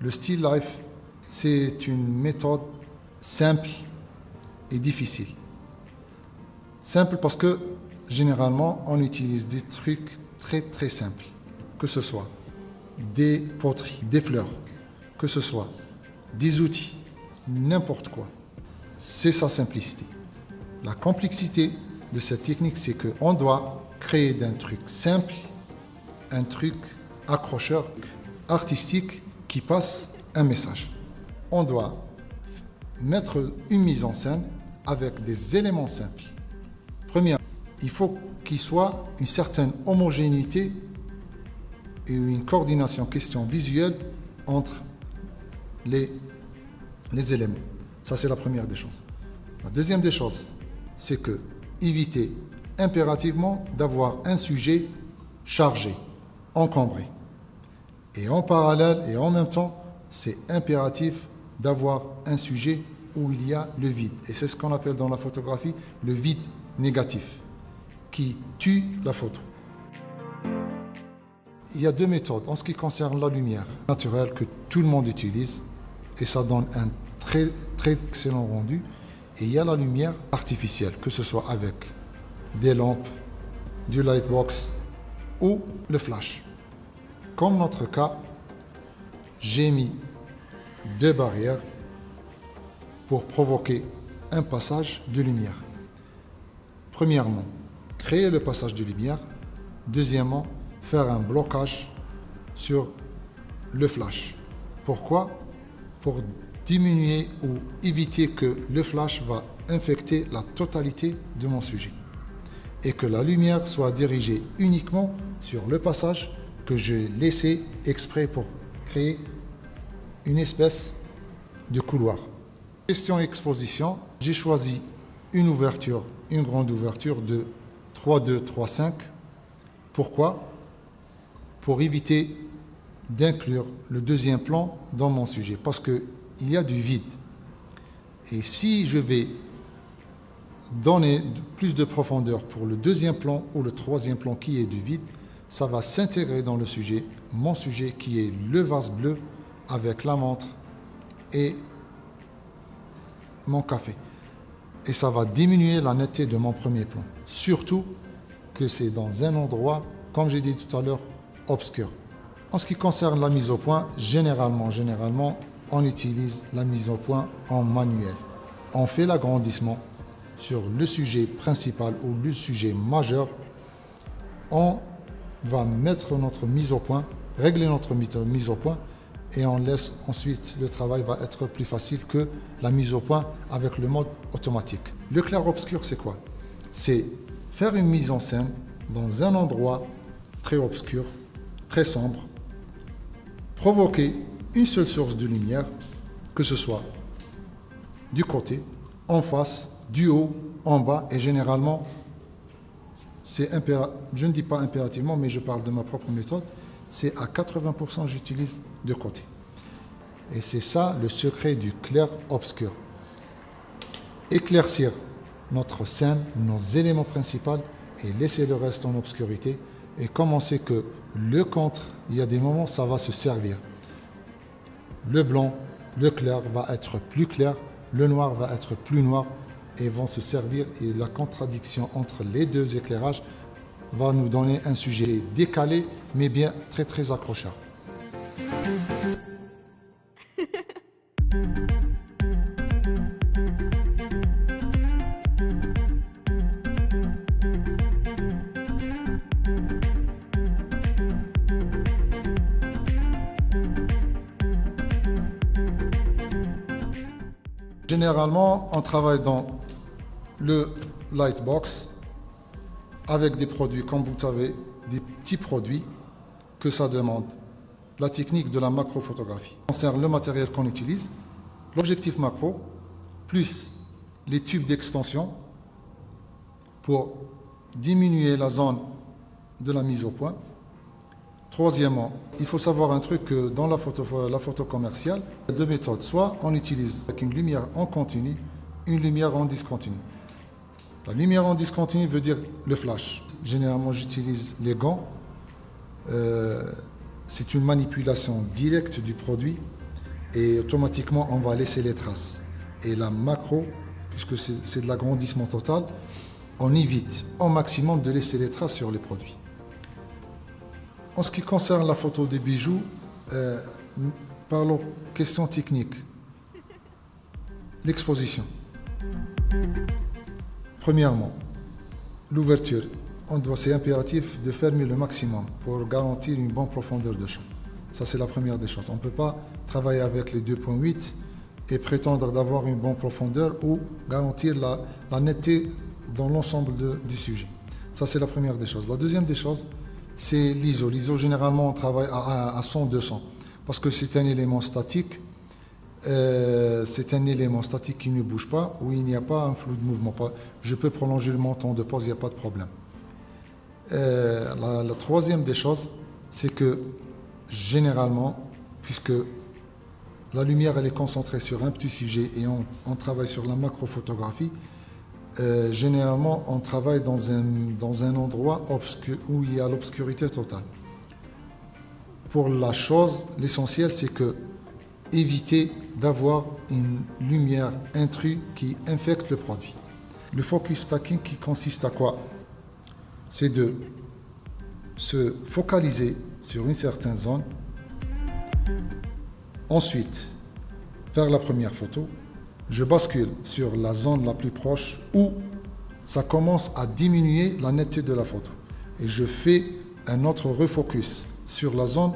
Le still life, c'est une méthode simple et difficile. Simple parce que généralement on utilise des trucs très très simples, que ce soit des poteries, des fleurs, que ce soit des outils, n'importe quoi. C'est sa simplicité. La complexité de cette technique, c'est qu'on doit créer d'un truc simple, un truc accrocheur, artistique, qui passe un message. On doit mettre une mise en scène avec des éléments simples. Premièrement, il faut qu'il soit une certaine homogénéité et une coordination question visuelle entre les éléments. Ça, c'est la première des choses. La deuxième des choses, c'est que éviter impérativement d'avoir un sujet chargé, encombré. Et en parallèle et en même temps, c'est impératif d'avoir un sujet où il y a le vide. Et c'est ce qu'on appelle dans la photographie le vide négatif, qui tue la photo. Il y a deux méthodes en ce qui concerne la lumière naturelle que tout le monde utilise et ça donne un très, très excellent rendu. Et il y a la lumière artificielle, que ce soit avec des lampes, du lightbox ou le flash. Comme notre cas, j'ai mis deux barrières pour provoquer un passage de lumière. Premièrement, créer le passage de lumière. Deuxièmement, faire un blocage sur le flash. Pourquoi ? Pour diminuer ou éviter que le flash va infecter la totalité de mon sujet et que la lumière soit dirigée uniquement sur le passage que j'ai laissé exprès pour créer une espèce de couloir. Question exposition, j'ai choisi une ouverture, une grande ouverture de 3,2, 3,5. Pourquoi ? Pour éviter d'inclure le deuxième plan dans mon sujet, parce qu'il y a du vide. Et si je vais donner plus de profondeur pour le deuxième plan ou le troisième plan qui est du vide, ça va s'intégrer dans le sujet, mon sujet qui est le vase bleu avec la montre et mon café. Et ça va diminuer la netteté de mon premier plan. Surtout que c'est dans un endroit, comme j'ai dit tout à l'heure, obscur. En ce qui concerne la mise au point, généralement, on utilise la mise au point en manuel. On fait l'agrandissement sur le sujet principal ou le sujet majeur. On va mettre notre mise au point, régler notre mise au point et on laisse ensuite le travail va être plus facile que la mise au point avec le mode automatique. Le clair-obscur, c'est quoi ? C'est faire une mise en scène dans un endroit très obscur, très sombre, provoquer une seule source de lumière, que ce soit du côté, en face, du haut, en bas, et généralement, je ne dis pas impérativement, mais je parle de ma propre méthode, c'est à 80% j'utilise de côté. Et c'est ça le secret du clair-obscur. Éclaircir notre scène, nos éléments principaux, et laisser le reste en obscurité. Et comme on sait que le contre, il y a des moments, ça va se servir. Le blanc, le clair va être plus clair, le noir va être plus noir et vont se servir. Et la contradiction entre les deux éclairages va nous donner un sujet décalé, mais bien très très accrocheur. Généralement, on travaille dans le Lightbox avec des produits, comme vous savez, des petits produits que ça demande. La technique de la macrophotographie concerne le matériel qu'on utilise, l'objectif macro, plus les tubes d'extension pour diminuer la zone de la mise au point. Troisièmement, il faut savoir un truc que dans la photo commerciale, il y a deux méthodes. Soit on utilise avec une lumière en continu, une lumière en discontinu. La lumière en discontinu veut dire le flash. Généralement, j'utilise les gants. C'est une manipulation directe du produit et automatiquement on va laisser les traces. Et la macro, puisque c'est de l'agrandissement total, on évite au maximum de laisser les traces sur les produits. En ce qui concerne la photo des bijoux, parlons question technique. L'exposition. Premièrement, l'ouverture. C'est impératif de fermer le maximum pour garantir une bonne profondeur de champ. Ça, c'est la première des choses. On ne peut pas travailler avec les 2.8 et prétendre d'avoir une bonne profondeur ou garantir la netteté dans l'ensemble du sujet. Ça, c'est la première des choses. La deuxième des choses, c'est l'ISO. L'ISO, généralement, on travaille à 100-200 parce que c'est un élément statique. C'est un élément statique qui ne bouge pas, où il n'y a pas un flou de mouvement. Je peux prolonger le montant de pause, il n'y a pas de problème. La troisième des choses, c'est que généralement, puisque la lumière elle est concentrée sur un petit sujet et on travaille sur la macrophotographie, généralement on travaille dans un endroit où il y a l'obscurité totale. Pour la chose, l'essentiel c'est que éviter d'avoir une lumière intrus qui infecte le produit. Le focus stacking qui consiste à quoi? C'est de se focaliser sur une certaine zone, ensuite faire la première photo, je bascule sur la zone la plus proche où ça commence à diminuer la netteté de la photo et je fais un autre refocus sur la zone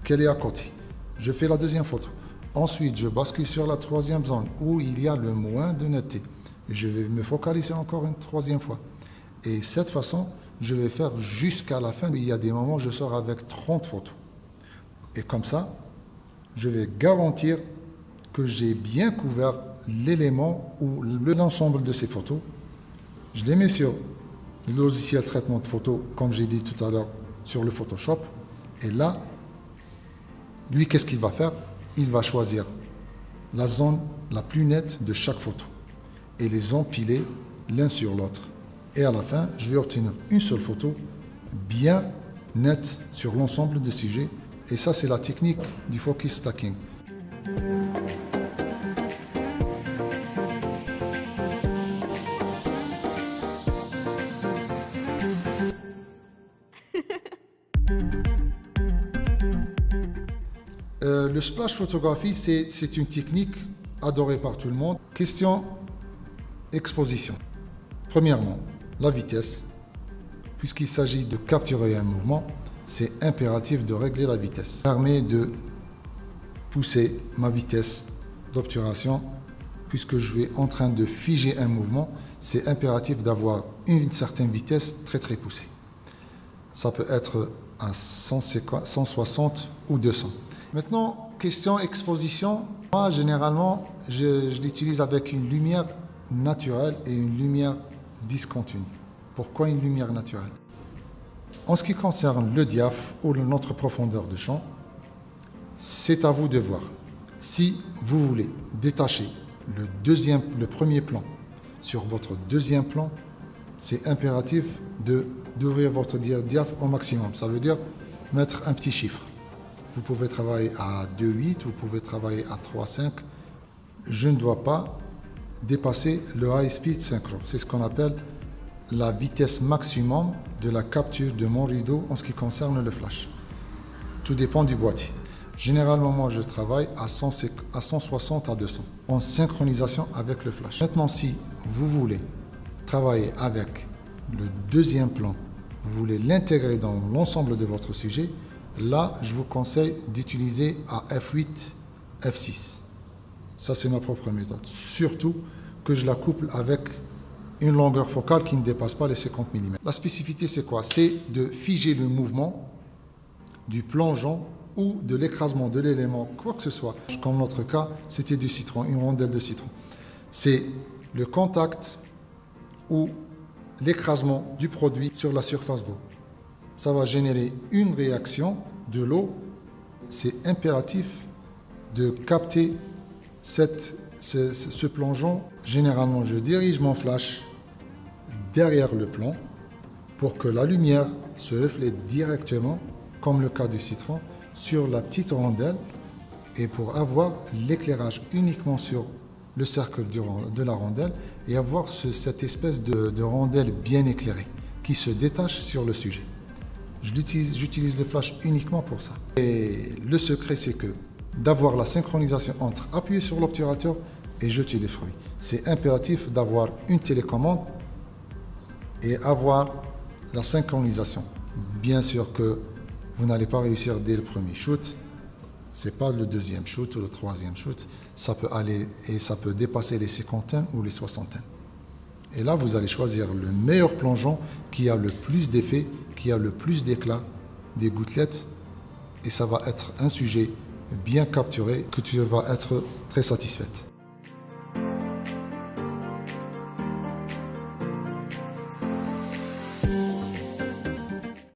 qu'elle est à côté. Je fais la deuxième photo. Ensuite, je bascule sur la troisième zone où il y a le moins de netteté. Et je vais me focaliser encore une troisième fois. Et cette façon, je vais faire jusqu'à la fin. Il y a des moments où je sors avec 30 photos. Et comme ça, je vais garantir que j'ai bien couvert l'élément ou l'ensemble de ces photos. Je les mets sur le logiciel traitement de photos, comme j'ai dit tout à l'heure, sur le Photoshop. Et là, lui, qu'est-ce qu'il va faire? Il va choisir la zone la plus nette de chaque photo et les empiler l'un sur l'autre. Et à la fin, je vais obtenir une seule photo bien nette sur l'ensemble des sujets. Et ça, c'est la technique du focus stacking. Le splash photographie, c'est une technique adorée par tout le monde. Question exposition. Premièrement, la vitesse. Puisqu'il s'agit de capturer un mouvement, c'est impératif de régler la vitesse. Ça permet de pousser ma vitesse d'obturation. Puisque je vais en train de figer un mouvement, c'est impératif d'avoir une certaine vitesse très très poussée. Ça peut être à 160 ou 200. Maintenant, question exposition. Moi, généralement, je l'utilise avec une lumière naturelle et une lumière discontinue. Pourquoi une lumière naturelle? En ce qui concerne le diaph ou notre profondeur de champ, c'est à vous de voir. Si vous voulez détacher le premier plan sur votre deuxième plan, c'est impératif d'ouvrir votre diaph au maximum. Ça veut dire mettre un petit chiffre. Vous pouvez travailler à 2,8, vous pouvez travailler à 3,5. Je ne dois pas dépasser le high speed synchro. C'est ce qu'on appelle la vitesse maximum de la capture de mon rideau en ce qui concerne le flash. Tout dépend du boîtier. Généralement, moi, je travaille à 160 à 200 en synchronisation avec le flash. Maintenant, si vous voulez travailler avec le deuxième plan, vous voulez l'intégrer dans l'ensemble de votre sujet, là, je vous conseille d'utiliser à f8, f6. Ça, c'est ma propre méthode. Surtout que je la couple avec une longueur focale qui ne dépasse pas les 50 mm. La spécificité, c'est quoi? C'est de figer le mouvement du plongeon ou de l'écrasement de l'élément, quoi que ce soit. Comme notre cas, c'était du citron, une rondelle de citron. C'est le contact ou l'écrasement du produit sur la surface d'eau. Ça va générer une réaction de l'eau. C'est impératif de capter ce plongeon. Généralement, je dirige mon flash derrière le plan pour que la lumière se reflète directement, comme le cas du citron, sur la petite rondelle et pour avoir l'éclairage uniquement sur le cercle de la rondelle et avoir cette espèce de rondelle bien éclairée qui se détache sur le sujet. J'utilise le flash uniquement pour ça. Et le secret, c'est que d'avoir la synchronisation entre appuyer sur l'obturateur et jeter les fruits. C'est impératif d'avoir une télécommande et avoir la synchronisation. Bien sûr que vous n'allez pas réussir dès le premier shoot. C'est pas le deuxième shoot ou le troisième shoot. Ça peut aller et ça peut dépasser les cinquantaines ou les soixantaines. Et là, vous allez choisir le meilleur plongeon qui a le plus d'effet, qui a le plus d'éclat, des gouttelettes. Et ça va être un sujet bien capturé que tu vas être très satisfaite.